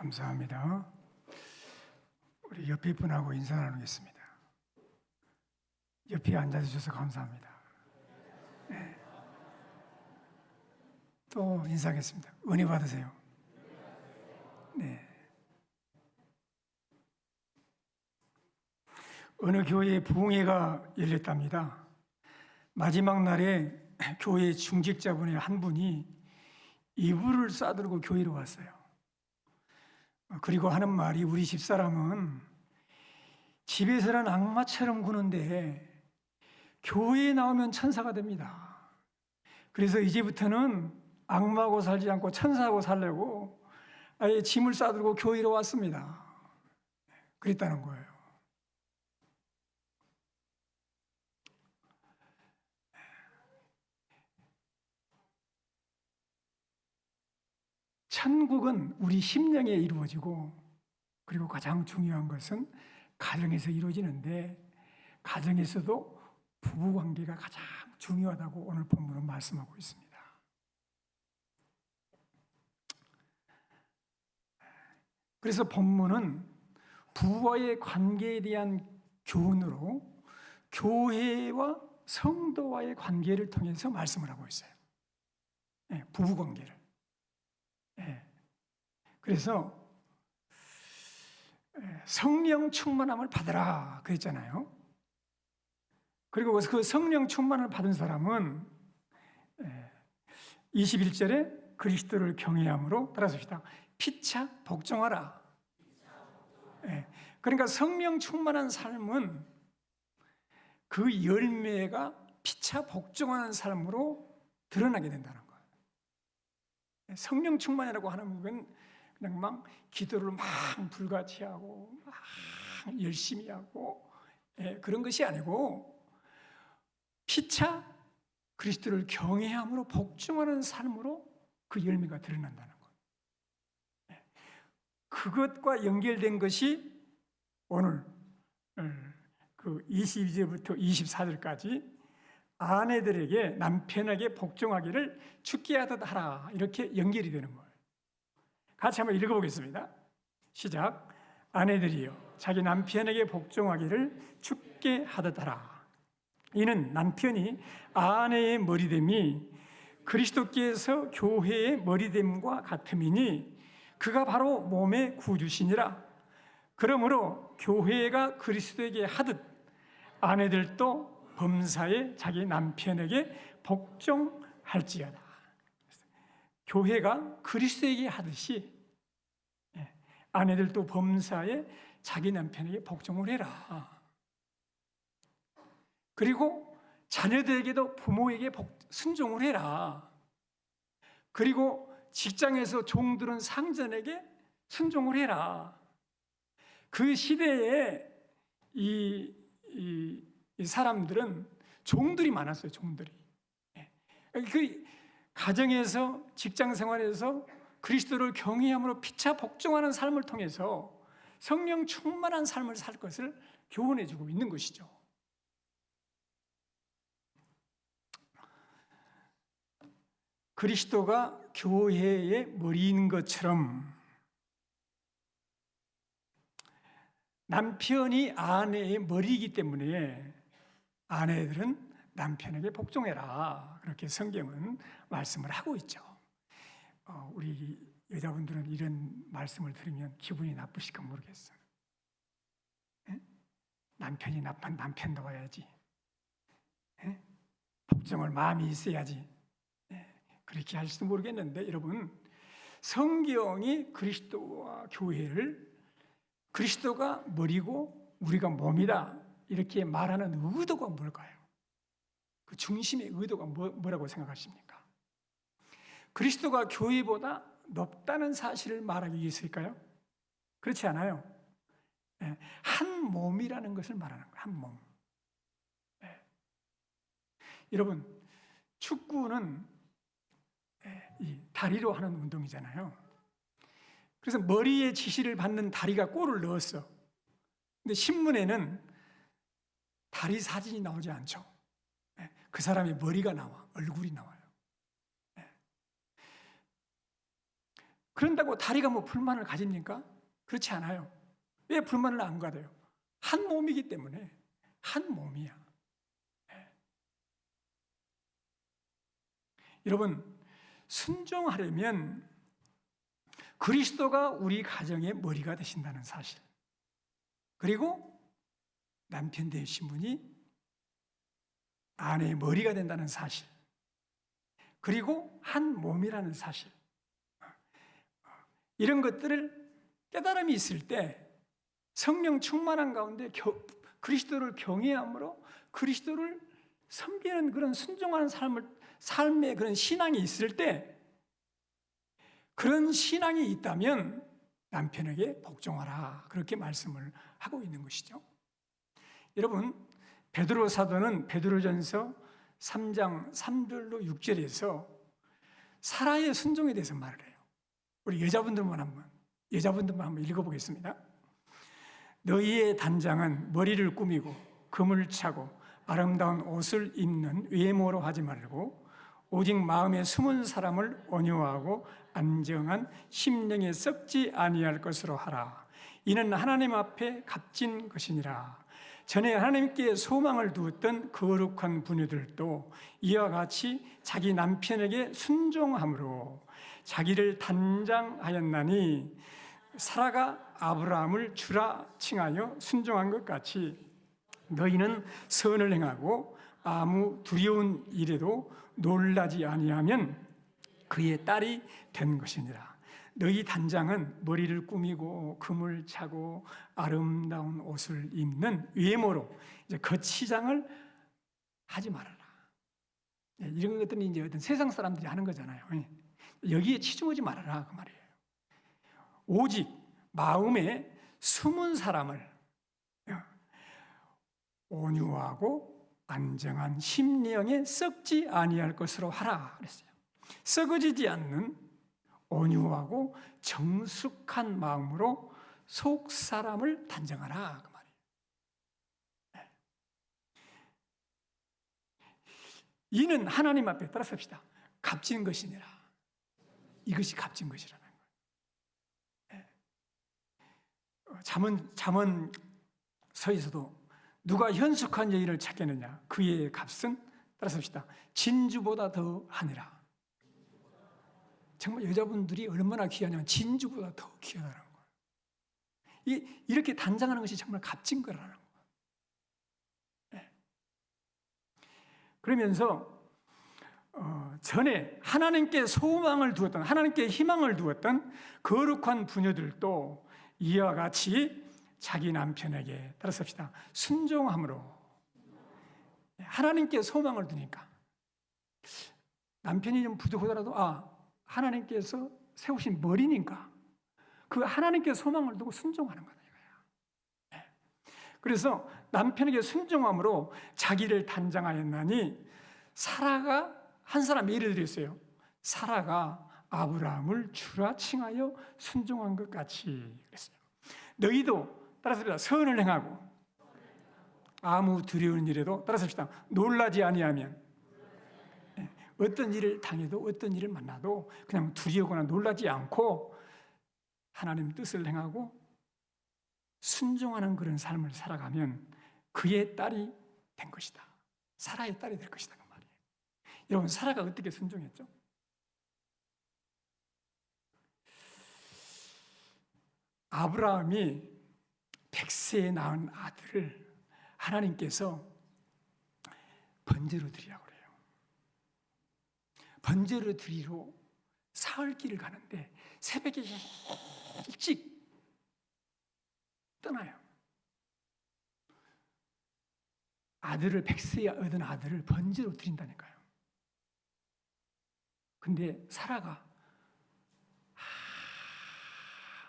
감사합니다. 우리 옆에 분하고 인사 나누겠습니다. 옆에 앉아주셔서 감사합니다. 네. 또 인사하겠습니다. 은혜 받으세요. 네. 어느 교회에 부흥회가 열렸답니다. 마지막 날에 교회 중직자분의 한 분이 이불을 싸들고 교회로 왔어요. 그리고 하는 말이, 우리 집사람은 집에서는 악마처럼 구는데 교회에 나오면 천사가 됩니다. 그래서 이제부터는 악마하고 살지 않고 천사하고 살려고 아예 짐을 싸들고 교회로 왔습니다. 그랬다는 거예요. 천국은 우리 심령에 이루어지고, 그리고 가장 중요한 것은 가정에서 이루어지는데, 가정에서도 부부관계가 가장 중요하다고 오늘 본문은 말씀하고 있습니다. 그래서 본문은 부부와의 관계에 대한 교훈으로 교회와 성도와의 관계를 통해서 말씀을 하고 있어요. 부부관계를. 그래서 성령 충만함을 받으라 그랬잖아요. 그리고 그 성령 충만을 받은 사람은 21절에 그리스도를 경외함으로, 따라서시다, 피차 복종하라. 그러니까 성령 충만한 삶은 그 열매가 피차 복종하는 삶으로 드러나게 된다는 거예요. 성령 충만이라고 하는 건 그냥 막 기도를 막 불같이 하고 막 열심히 하고 그런 것이 아니고, 피차 그리스도를 경외함으로 복종하는 삶으로 그 열매가 드러난다는 거예요. 그것과 연결된 것이 오늘 그 22절부터 24절까지 아내들에게 남편에게 복종하기를 죽게 하듯 하라, 이렇게 연결이 되는 거예요. 같이 한번 읽어보겠습니다. 시작. 아내들이여 자기 남편에게 복종하기를 죽게 하듯 하라. 이는 남편이 아내의 머리됨이 그리스도께서 교회의 머리됨과 같음이니 그가 바로 몸의 구주시니라. 그러므로 교회가 그리스도에게 하듯 아내들도 범사에 자기 남편에게 복종할지어다. 교회가 그리스도에게 하듯이 아내들도 범사에 자기 남편에게 복종을 해라. 그리고 자녀들에게도 부모에게 순종을 해라. 그리고 직장에서 종들은 상전에게 순종을 해라. 그 시대에 이 사람들은 종들이 많았어요. 종들이. 그 가정에서, 직장 생활에서 그리스도를 경외함으로 피차 복종하는 삶을 통해서 성령 충만한 삶을 살 것을 교훈해 주고 있는 것이죠. 그리스도가 교회의 머리인 것처럼 남편이 아내의 머리이기 때문에 아내들은 남편에게 복종해라, 그렇게 성경은 말씀을 하고 있죠. 우리 여자분들은 이런 말씀을 들으면 기분이 나쁘실까 모르겠어요. 남편이 나쁜 남편다워야지, 복종할 마음이 있어야지, 그렇게 할지도 모르겠는데, 여러분, 성경이 그리스도와 교회를 그리스도가 머리고 우리가 몸이다 이렇게 말하는 의도가 뭘까요? 그 중심의 의도가 뭐라고 생각하십니까? 그리스도가 교회보다 높다는 사실을 말하기 위해서일까요? 그렇지 않아요. 한 몸이라는 것을 말하는 거예요. 한 몸. 여러분, 축구는 이 다리로 하는 운동이잖아요. 그래서 머리에 지시를 받는 다리가 골을 넣었어. 근데 신문에는 다리 사진이 나오지 않죠. 그 사람의 머리가 나와, 얼굴이 나와요. 그런다고 다리가 뭐 불만을 가집니까? 그렇지 않아요. 왜 불만을 안 가져요? 한 몸이기 때문에. 한 몸이야. 네. 여러분, 순종하려면 그리스도가 우리 가정의 머리가 되신다는 사실, 그리고 남편 되신 분이 아내의 머리가 된다는 사실, 그리고 한 몸이라는 사실, 이런 것들을 깨달음이 있을 때 성령 충만한 가운데 그리스도를 경외함으로 그리스도를 섬기는 그런 순종하는 삶의 그런 신앙이 있을 때, 그런 신앙이 있다면 남편에게 복종하라, 그렇게 말씀을 하고 있는 것이죠. 여러분, 베드로 사도는 베드로전서 3장 3절로 6절에서 사라의 순종에 대해서 말을 해요. 우리 여자분들만 한번 읽어보겠습니다. 너희의 단장은 머리를 꾸미고 금을 차고 아름다운 옷을 입는 외모로 하지 말고 오직 마음에 숨은 사람을 온유하고 안정한 심령에 썩지 아니할 것으로 하라. 이는 하나님 앞에 값진 것이니라. 전에 하나님께 소망을 두었던 거룩한 부녀들도 이와 같이 자기 남편에게 순종함으로 자기를 단장하였나니, 사라가 아브라함을 주라 칭하여 순종한 것 같이 너희는 선을 행하고 아무 두려운 일에도 놀라지 아니하면 그의 딸이 된 것이니라. 너희 단장은 머리를 꾸미고 금을 차고 아름다운 옷을 입는 외모로 이제 겉치장을 하지 말아라. 이런 것들은 이제 어떤 세상 사람들이 하는 거잖아요. 여기에 치중하지 말아라, 그 말이에요. 오직 마음에 숨은 사람을 온유하고 안정한 심령에 썩지 아니할 것으로 하라 그랬어요. 썩어지지 않는 온유하고 정숙한 마음으로 속 사람을 단정하라, 그 말이에요. 이는 하나님 앞에 따라섭시다. 값진 것이니라. 이것이 값진 것이라는 거예요. 잠언서에서도 누가 현숙한 여인을 찾겠느냐, 그의 값은 따라섭시다. 진주보다 더 하니라. 정말 여자분들이 얼마나 귀하냐면 진주보다 더 귀하다는 거예요. 이렇게 단장하는 것이 정말 값진 거라는 거예요. 네. 그러면서 전에 하나님께 소망을 두었던, 하나님께 희망을 두었던 거룩한 부녀들도 이와 같이 자기 남편에게 따라섭시다. 순종함으로. 하나님께 소망을 두니까 남편이 좀 부족하더라도 하나님께서 세우신 머리니까 그 하나님께 소망을 두고 순종하는 거다 이거야. 그래서 남편에게 순종함으로 자기를 단장하였나니, 사라가 한 사람 예를 들었어요. 사라가 아브라함을 주라 칭하여 순종한 것 같이 그랬어요. 너희도 따라서 선을 행하고 아무 두려운 일에도 따라서시다 놀라지 아니하면, 어떤 일을 당해도 어떤 일을 만나도 그냥 두려워하거나 놀라지 않고 하나님 뜻을 행하고 순종하는 그런 삶을 살아가면 그의 딸이 된 것이다. 사라의 딸이 될 것이다, 그 말이에요. 여러분, 사라가 어떻게 순종했죠? 아브라함이 100세에 낳은 아들을 하나님께서 번제로 드리라고 그래요. 번제로 드리러 사흘 길을 가는데 새벽에 일찍 떠나요. 아들을, 100세에 얻은 아들을 번제로 드린다니까요. 근데 사라가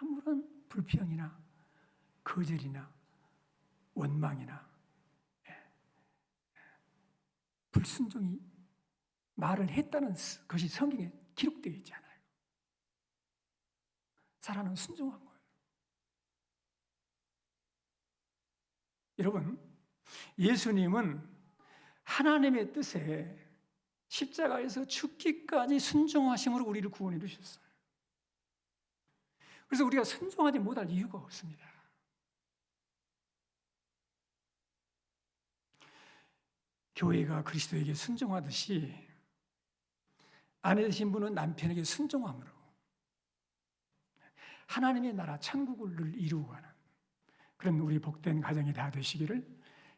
아무런 불평이나 거절이나 원망이나 불순종이 말을 했다는 것이 성경에 기록되어 있지 않아요. 사라는 순종한 거예요. 여러분, 예수님은 하나님의 뜻에 십자가에서 죽기까지 순종하심으로 우리를 구원해 주셨어요. 그래서 우리가 순종하지 못할 이유가 없습니다. 교회가 그리스도에게 순종하듯이 아내 되신 분은 남편에게 순종함으로 하나님의 나라 천국을 이루고 가는 그런 우리 복된 가정이 다 되시기를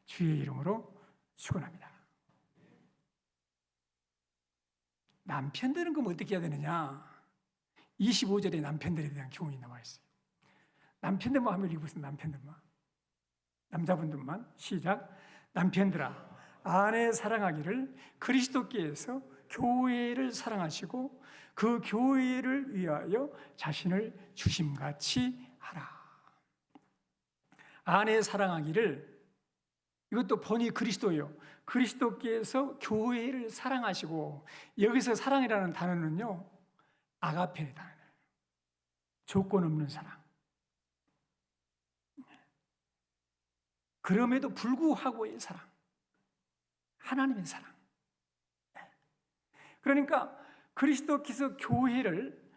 주의 이름으로 축원합니다. 남편들은 그럼 어떻게 해야 되느냐? 25절에 남편들에 대한 교훈이 나와 있어요. 남편들만 하면 읽으세요. 남편들만. 남자분들만. 시작. 남편들아, 아내 사랑하기를 그리스도께서 교회를 사랑하시고 그 교회를 위하여 자신을 주심같이 하라. 아내 사랑하기를, 이것도 본이 그리스도예요. 그리스도께서 교회를 사랑하시고, 여기서 사랑이라는 단어는요, 아가페의 단어예요. 조건 없는 사랑. 그럼에도 불구하고의 사랑. 하나님의 사랑. 그러니까 그리스도께서 교회를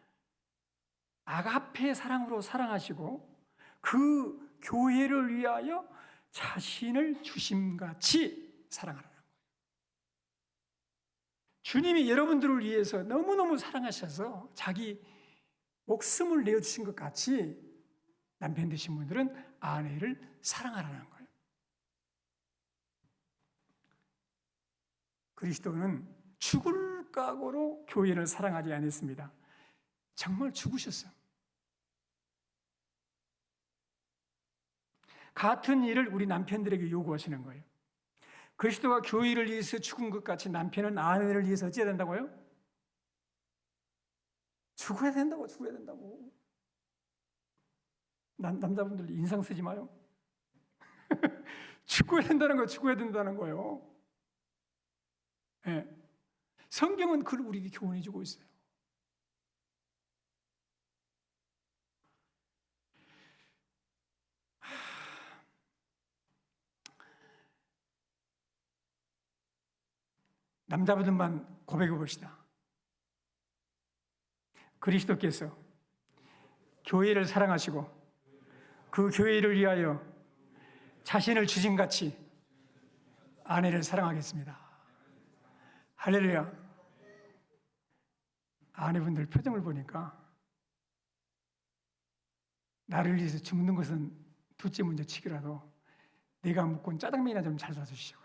아가페의 사랑으로 사랑하시고 그 교회를 위하여 자신을 주심같이 사랑하라는 거예요. 주님이 여러분들을 위해서 너무너무 사랑하셔서 자기 목숨을 내어주신 것 같이 남편 되신 분들은 아내를 사랑하라는 거예요. 그리스도는 죽을 각오로 교회를 사랑하지 않았습니다. 정말 죽으셨어요. 같은 일을 우리 남편들에게 요구하시는 거예요. 그리스도가 교회를 위해서 죽은 것 같이 남편은 아내를 위해서 어찌해야 된다고요? 죽어야 된다고, 죽어야 된다고. 남자분들 인상 쓰지 마요. 죽어야 된다는 거, 죽어야 된다는 거예요. 네. 성경은 그걸 우리에게 교훈해 주고 있어요. 남자분들만 고백해 봅시다. 그리스도께서 교회를 사랑하시고 그 교회를 위하여 자신을 주심같이 아내를 사랑하겠습니다. 할렐루야. 아내분들 표정을 보니까 나를 위해서 죽는 것은 둘째 문제 치기라도 내가 먹고 짜장면이나 좀 잘 사주시오.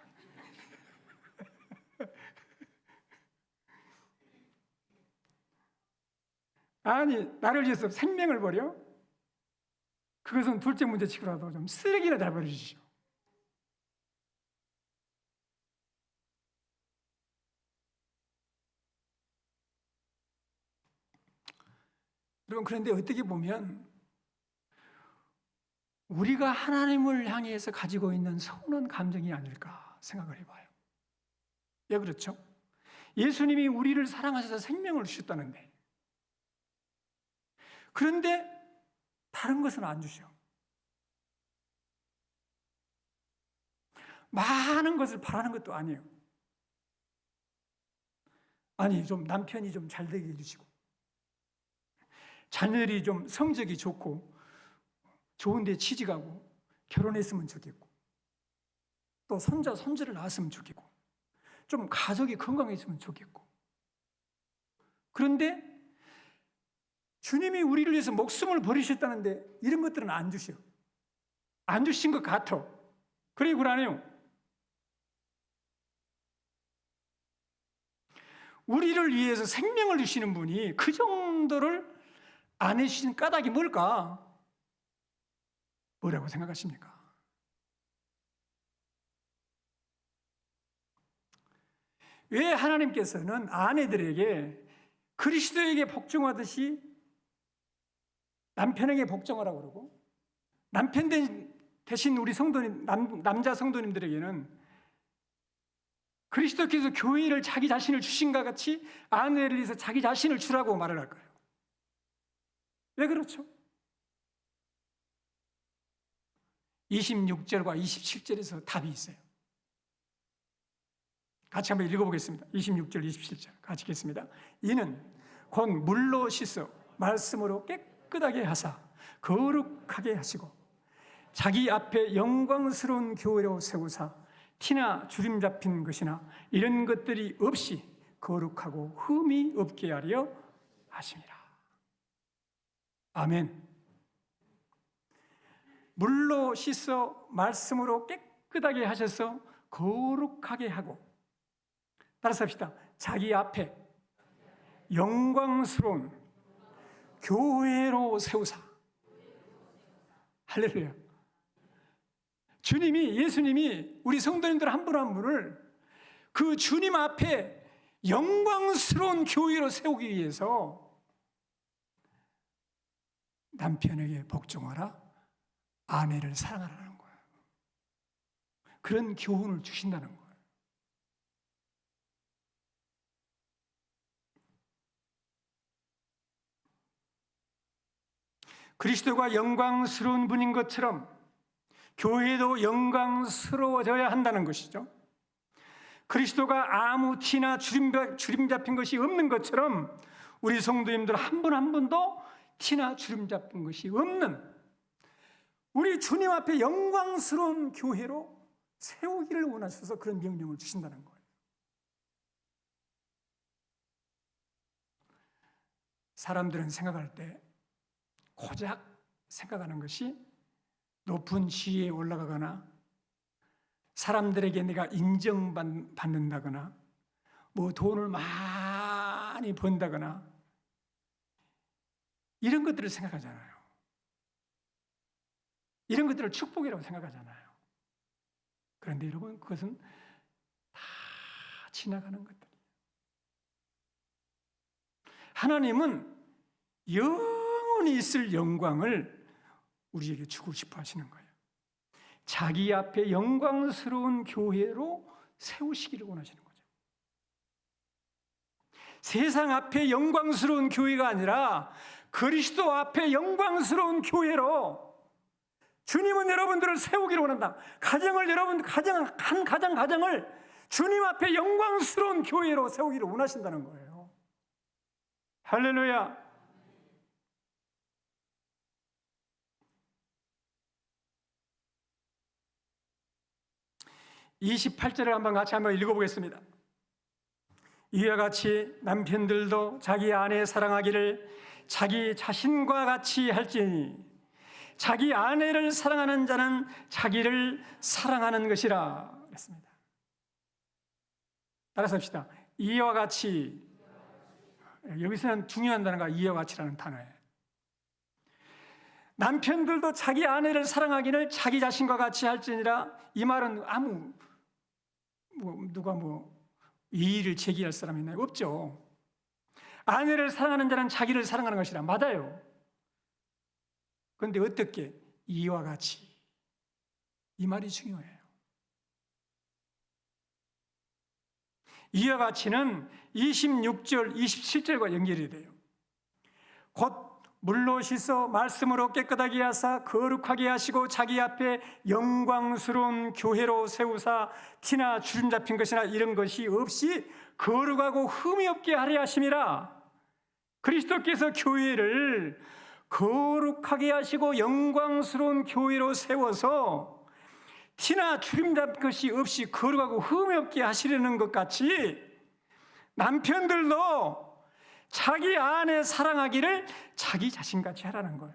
아니, 나를 위해서 생명을 버려? 그것은 둘째 문제 치고라도 좀 쓰레기나 잘 버려주시오. 여러분, 그런데 어떻게 보면 우리가 하나님을 향해서 가지고 있는 서운한 감정이 아닐까 생각을 해봐요. 왜 그렇죠? 예수님이 우리를 사랑하셔서 생명을 주셨다는데, 그런데 다른 것은 안 주셔. 많은 것을 바라는 것도 아니에요. 아니, 좀 남편이 좀 잘 되게 해주시고, 자녀들이 좀 성적이 좋고 좋은 데 취직하고 결혼했으면 좋겠고, 또 손자, 손주를 낳았으면 좋겠고, 좀 가족이 건강했으면 좋겠고. 그런데 주님이 우리를 위해서 목숨을 버리셨다는데 이런 것들은 안 주셔. 안 주신 것 같아. 그래, 그러네요. 우리를 위해서 생명을 주시는 분이 그 정도를 안 해주신 까닭이 뭘까? 뭐라고 생각하십니까? 왜 하나님께서는 아내들에게 그리스도에게 복종하듯이 남편에게 복종하라고 그러고, 남편 대신 우리 성도님, 남자 성도님들에게는 그리스도께서 교회를 자기 자신을 주신 것 같이 아내를 위해서 자기 자신을 주라고 말을 할까요? 왜 그렇죠? 26절과 27절에서 답이 있어요. 같이 한번 읽어보겠습니다. 26절, 27절 같이 읽겠습니다. 이는 곧 물로 씻어 말씀으로 깨끗하게 하사 거룩하게 하시고 자기 앞에 영광스러운 교회로 세우사 티나 주림 잡힌 것이나 이런 것들이 없이 거룩하고 흠이 없게 하려 하심이라. 아멘. 물로 씻어 말씀으로 깨끗하게 하셔서 거룩하게 하고, 따라서 합시다. 자기 앞에 영광스러운 교회로 세우사. 할렐루야. 예수님이 우리 성도님들 한 분 한 분을 그 주님 앞에 영광스러운 교회로 세우기 위해서 남편에게 복종하라, 아내를 사랑하라는 거예요. 그런 교훈을 주신다는 거예요. 그리스도가 영광스러운 분인 것처럼 교회도 영광스러워져야 한다는 것이죠. 그리스도가 아무 티나 주림 잡힌 것이 없는 것처럼 우리 성도님들 한 분 한 분도 티나 주름 잡힌 것이 없는 우리 주님 앞에 영광스러운 교회로 세우기를 원하셔서 그런 명령을 주신다는 거예요. 사람들은 생각할 때 고작 생각하는 것이 높은 지위에 올라가거나 사람들에게 내가 인정받는다거나 뭐 돈을 많이 번다거나 이런 것들을 생각하잖아요. 이런 것들을 축복이라고 생각하잖아요. 그런데 여러분, 그것은 다 지나가는 것들이에요. 하나님은 영원히 있을 영광을 우리에게 주고 싶어 하시는 거예요. 자기 앞에 영광스러운 교회로 세우시기를 원하시는 거죠. 세상 앞에 영광스러운 교회가 아니라 그리스도 앞에 영광스러운 교회로 주님은 여러분들을 세우기를 원한다. 가정을 주님 앞에 영광스러운 교회로 세우기를 원하신다는 거예요. 할렐루야. (28절을) 한번 같이 읽어보겠습니다. 이와 같이 남편들도 자기 아내 사랑하기를 자기 자신과 같이 할지니 자기 아내를 사랑하는 자는 자기를 사랑하는 것이라 그랬습니다. 따라서 합시다. 이와 같이. 여기서는 중요한 단어가 이와 같이라는 단어예요. 남편들도 자기 아내를 사랑하기를 자기 자신과 같이 할지니라. 이 말은 누가 이의를 제기할 사람이 있나요? 없죠. 아내를 사랑하는 자는 자기를 사랑하는 것이라. 맞아요. 그런데 어떻게? 이와 같이. 이 말이 중요해요. 이와 같이는 26절, 27절과 연결이 돼요. 곧 물로 씻어 말씀으로 깨끗하게 하사 거룩하게 하시고 자기 앞에 영광스러운 교회로 세우사 티나 주름 잡힌 것이나 이런 것이 없이 거룩하고 흠이 없게 하려 하심이라. 그리스도께서 교회를 거룩하게 하시고 영광스러운 교회로 세워서 티나 주름 잡힌 것이 없이 거룩하고 흠이 없게 하시려는 것 같이 남편들도 자기 아내 사랑하기를 자기 자신같이 하라는 거예요.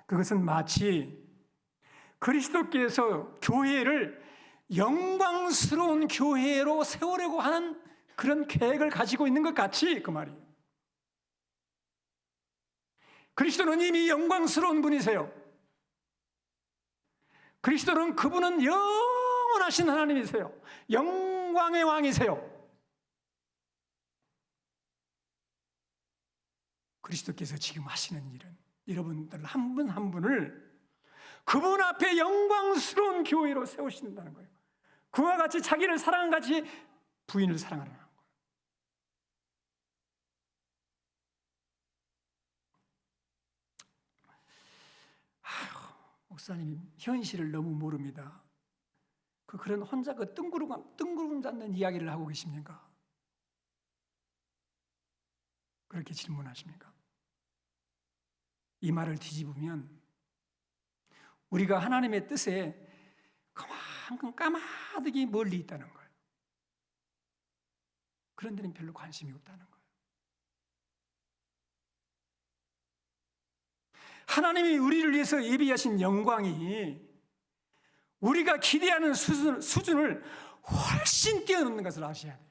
그것은 마치 그리스도께서 교회를 영광스러운 교회로 세우려고 하는 그런 계획을 가지고 있는 것 같이 그 말이에요. 그리스도는 이미 영광스러운 분이세요. 그리스도는 그분은 영원하신 하나님이세요. 영광의 왕이세요. 그리스도께서 지금 하시는 일은 여러분들 한 분 한 분을 그분 앞에 영광스러운 교회로 세우신다는 거예요. 그와 같이 자기를 사랑한 같이 부인을 사랑하라는 거예요. 목사님 현실을 너무 모릅니다. 그런 혼자 뜬구름 잡는 이야기를 하고 계십니까? 그렇게 질문하십니까? 이 말을 뒤집으면 우리가 하나님의 뜻에 그만큼 까마득히 멀리 있다는 거예요. 그런 데는 별로 관심이 없다는 거예요. 하나님이 우리를 위해서 예비하신 영광이 우리가 기대하는 수준을 훨씬 뛰어넘는 것을 아셔야 돼요.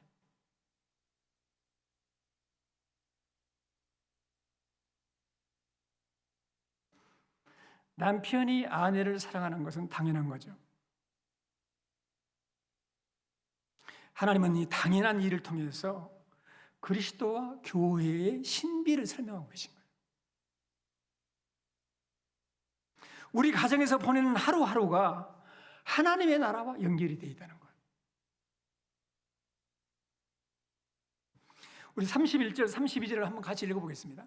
남편이 아내를 사랑하는 것은 당연한 거죠. 하나님은 이 당연한 일을 통해서 그리스도와 교회의 신비를 설명하고 계신 거예요. 우리 가정에서 보내는 하루하루가 하나님의 나라와 연결이 되어 있다는 거예요. 우리 31절, 32절을 한번 같이 읽어보겠습니다.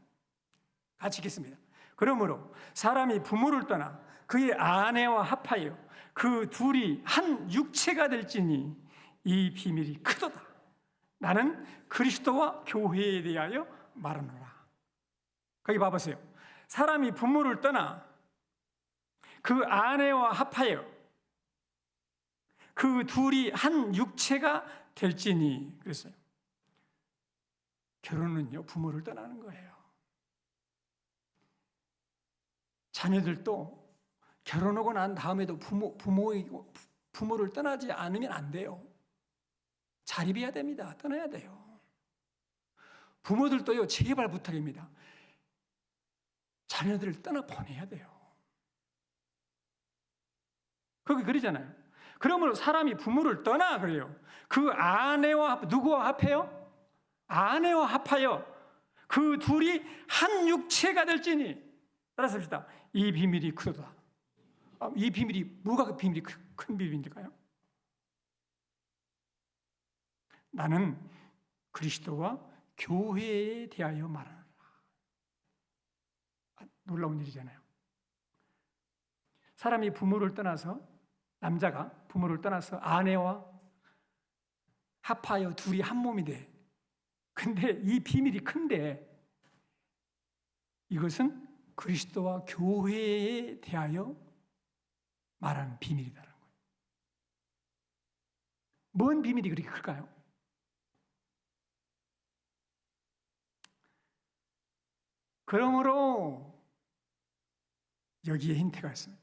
같이 읽겠습니다. 그러므로 사람이 부모를 떠나 그의 아내와 합하여 그 둘이 한 육체가 될지니 이 비밀이 크도다. 나는 그리스도와 교회에 대하여 말하노라. 거기 봐보세요. 사람이 부모를 떠나 그 아내와 합하여 그 둘이 한 육체가 될지니 그랬어요. 결혼은요, 부모를 떠나는 거예요. 자녀들도 결혼하고 난 다음에도 부모를 떠나지 않으면 안 돼요. 자립해야 됩니다. 떠나야 돼요. 부모들도요, 제발 부탁입니다. 자녀들을 떠나 보내야 돼요. 거기 그러잖아요. 그러므로 사람이 부모를 떠나 그래요. 그 아내와 누구와 합해요? 아내와 합하여 그 둘이 한 육체가 될지니. 따라서 합시다. 이 비밀이 크도다. 이 비밀이 뭐가 그 비밀이 큰 비밀일까요? 나는 그리스도와 교회에 대하여 말하노라. 놀라운 일이잖아요. 사람이 부모를 떠나서, 남자가 부모를 떠나서 아내와 합하여 둘이 한 몸이 돼. 근데 이 비밀이 큰데 이것은 그리스도와 교회에 대하여 말하는 비밀이다라는 거예요. 뭔 비밀이 그렇게 클까요? 그러므로 여기에 힌트가 있습니다.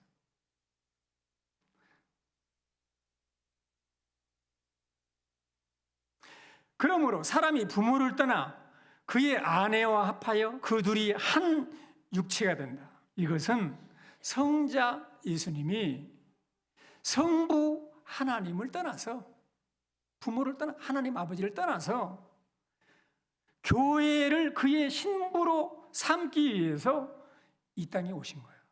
그러므로 사람이 부모를 떠나 그의 아내와 합하여 그 둘이 한 육체가 된다. 이것은 성자 예수님이 성부 하나님을 떠나서, 부모를 떠나 하나님 아버지를 떠나서 교회를 그의 신부로 삼기 위해서 이 땅에 오신 거예요.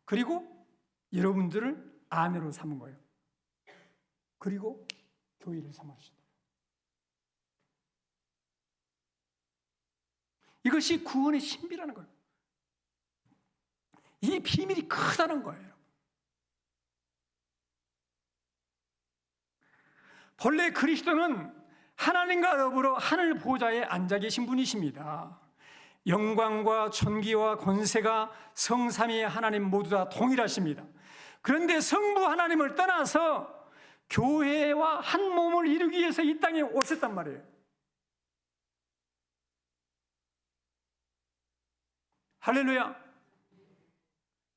그리고 여러분들을 아내로 삼은 거예요. 그리고 교회를 삼으셨다. 이것이 구원의 신비라는 거예요. 이 비밀이 크다는 거예요. 본래 그리스도는 하나님과 더불어 하늘 보좌에 앉아 계신 분이십니다. 영광과 존귀와 권세가 성삼위의 하나님 모두 다 동일하십니다. 그런데 성부 하나님을 떠나서 교회와 한 몸을 이루기 위해서 이 땅에 오셨단 말이에요. 할렐루야.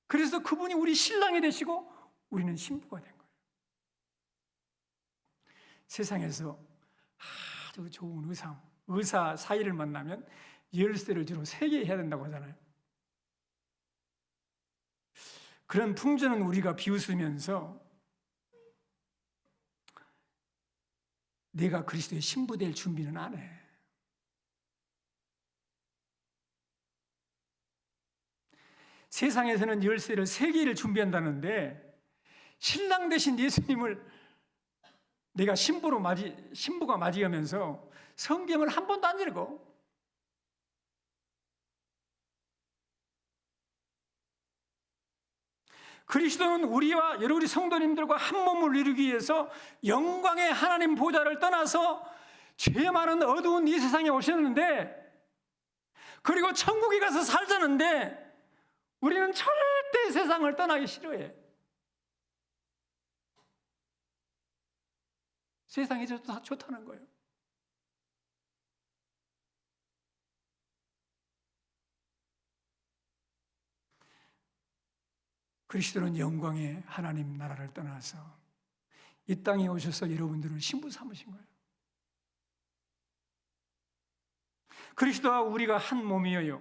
그래서 그분이 우리 신랑이 되시고 우리는 신부가 된 거예요. 세상에서 아주 좋은 의사 사이를 만나면 열쇠를 주로 3개 해야 된다고 하잖아요. 그런 풍조는 우리가 비웃으면서 내가 그리스도의 신부 될 준비는 안 해. 세상에서는 열쇠를 3개를 준비한다는데 신랑 대신 예수님을 내가 신부가 맞이하면서 성경을 한 번도 안 읽어. 그리스도는 우리와 여러 우리 성도님들과 한 몸을 이루기 위해서 영광의 하나님 보좌를 떠나서 죄 많은 어두운 이 세상에 오셨는데, 그리고 천국에 가서 살자는데 우리는 절대 세상을 떠나기 싫어해. 세상이 좋다는 거예요. 그리스도는 영광의 하나님 나라를 떠나서 이 땅에 오셔서 여러분들을 신부 삼으신 거예요. 그리스도와 우리가 한 몸이어요.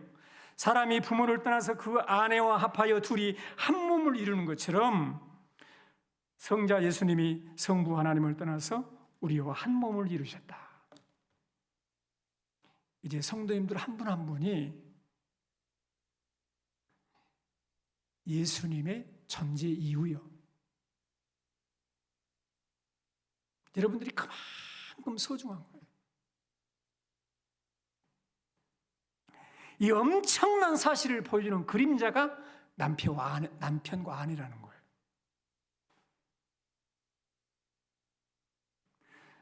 사람이 부모를 떠나서 그 아내와 합하여 둘이 한 몸을 이루는 것처럼 성자 예수님이 성부 하나님을 떠나서 우리와 한 몸을 이루셨다. 이제 성도님들 한 분 한 분이 예수님의 존재 이유요. 여러분들이 그만큼 소중한 거예요. 이 엄청난 사실을 보여주는 그림자가 남편과 아내라는 거예요.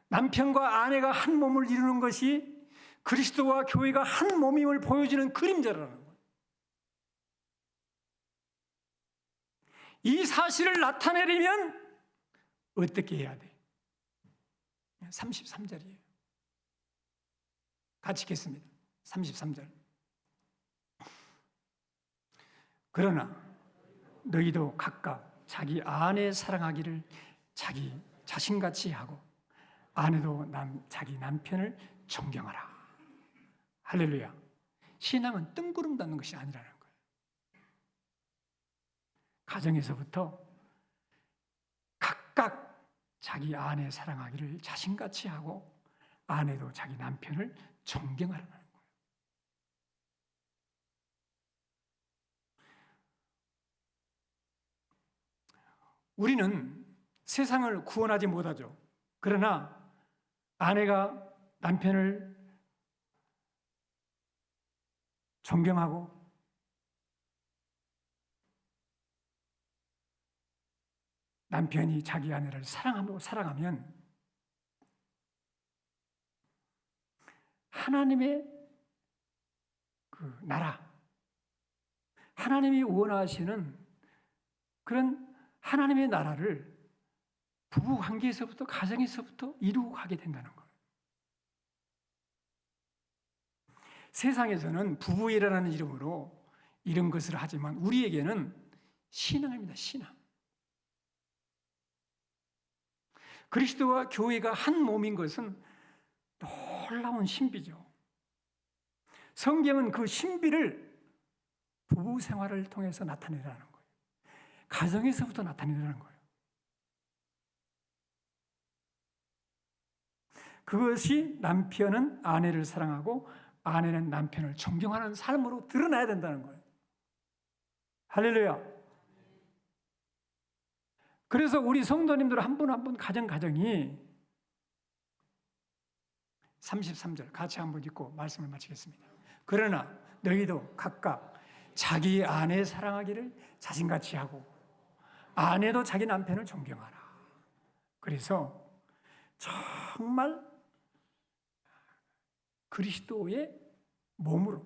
남편과 아내가 한 몸을 이루는 것이 그리스도와 교회가 한 몸임을 보여주는 그림자라는 거예요. 이 사실을 나타내려면 어떻게 해야 돼? 33절이에요. 같이 읽겠습니다. 33절. 그러나 너희도 각각 자기 아내 사랑하기를 자기 자신같이 하고 아내도 자기 남편을 존경하라. 할렐루야. 신앙은 뜬구름 닫는 것이 아니라는 거예요. 가정에서부터 각각 자기 아내 사랑하기를 자신같이 하고 아내도 자기 남편을 존경하라는 거예요. 우리는 세상을 구원하지 못하죠. 그러나 아내가 남편을 존경하고 남편이 자기 아내를 사랑하면 하나님의 그 나라, 하나님이 원하시는 그런 하나님의 나라를 부부 관계에서부터 가정에서부터 이루고 가게 된다는 거예요. 세상에서는 부부이라는 이름으로 이런 것을 하지만 우리에게는 신앙입니다. 신앙. 그리스도와 교회가 한 몸인 것은 놀라운 신비죠. 성경은 그 신비를 부부 생활을 통해서 나타내라는 거예요. 가정에서부터 나타내라는 거예요. 그것이 남편은 아내를 사랑하고 아내는 남편을 존경하는 삶으로 드러나야 된다는 거예요. 할렐루야. 그래서 우리 성도님들 한 분 한 분 가정이 33절 같이 한번 읽고 말씀을 마치겠습니다. 그러나 너희도 각각 자기 아내 사랑하기를 자신같이 하고 아내도 자기 남편을 존경하라. 그래서 정말 그리스도의 몸으로,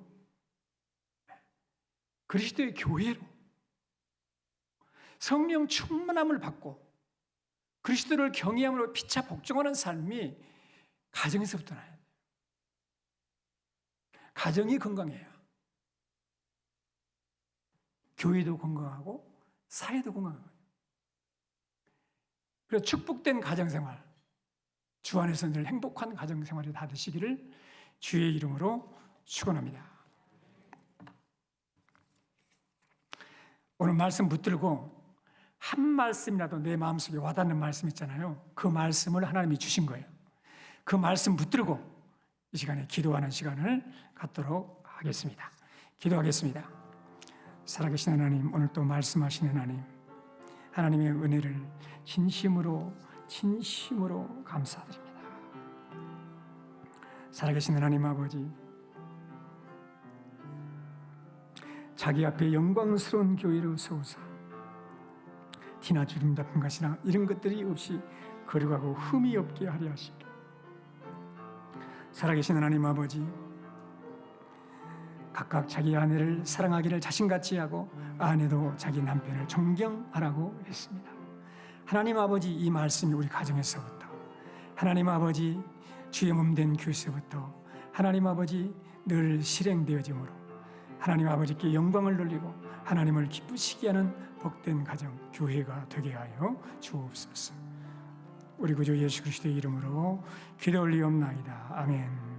그리스도의 교회로 성령 충만함을 받고 그리스도를 경외함으로 피차 복종하는 삶이 가정에서부터 나요. 가정이 건강해야 교회도 건강하고 사회도 건강하고. 그래서 축복된 가정생활, 주 안에서 늘 행복한 가정생활이 다 되시기를 주의 이름으로 축원합니다. 오늘 말씀 붙들고 한 말씀이라도 내 마음속에 와닿는 말씀 있잖아요. 그 말씀을 하나님이 주신 거예요. 그 말씀 붙들고 이 시간에 기도하는 시간을 갖도록 하겠습니다. 기도하겠습니다. 살아계신 하나님, 오늘 또 말씀하시는 하나님, 하나님의 은혜를 진심으로 감사드립니다. 살아계신 하나님 아버지, 자기 앞에 영광스러운 교회를 세우사 티나 주름 잡힌 것이나 이런 것들이 없이 거룩하고 흠이 없게 하려 하십니다. 살아계신 하나님 아버지, 각각 자기 아내를 사랑하기를 자신같이 하고 아내도 자기 남편을 존경하라고 했습니다. 하나님 아버지, 이 말씀이 우리 가정에서부터, 하나님 아버지 주의 몸된 교회에서부터 하나님 아버지 늘 실행되어지므로 하나님 아버지께 영광을 돌리고 하나님을 기쁘시게 하는 복된 가정, 교회가 되게 하여 주옵소서. 우리 구주 예수 그리스도의 이름으로 기도 올리옵나이다. 아멘.